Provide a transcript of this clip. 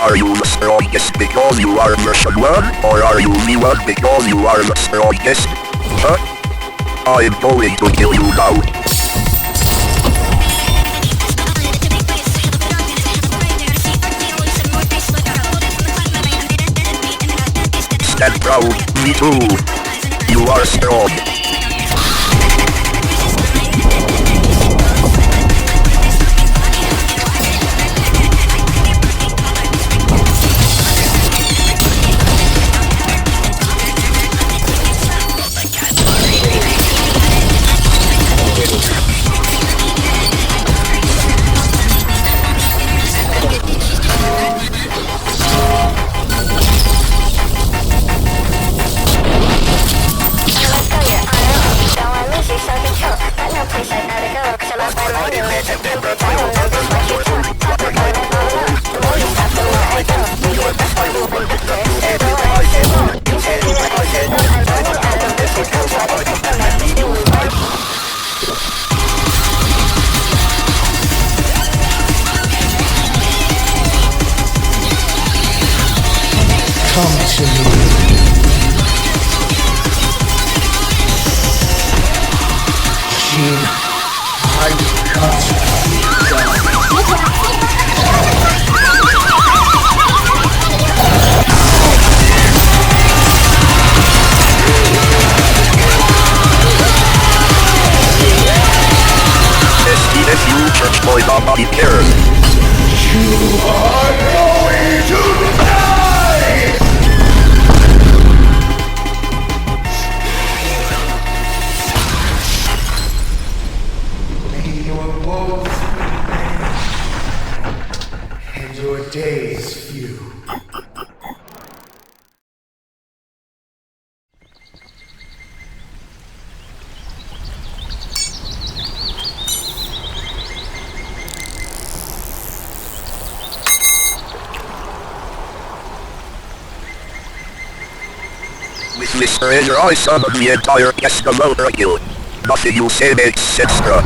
Are you the strongest because you are version 1, or are you the one because you are the strongest? Huh? I'm going to kill you now. Stand proud, me too. You are strong. Come to me. Gene, I cut you down. If you church boy nobody cares. You are going to die! May your woes be many, and your days few. With this treasure I summon the entire cast of ultrakill. Nothing you say makes sense, bruh.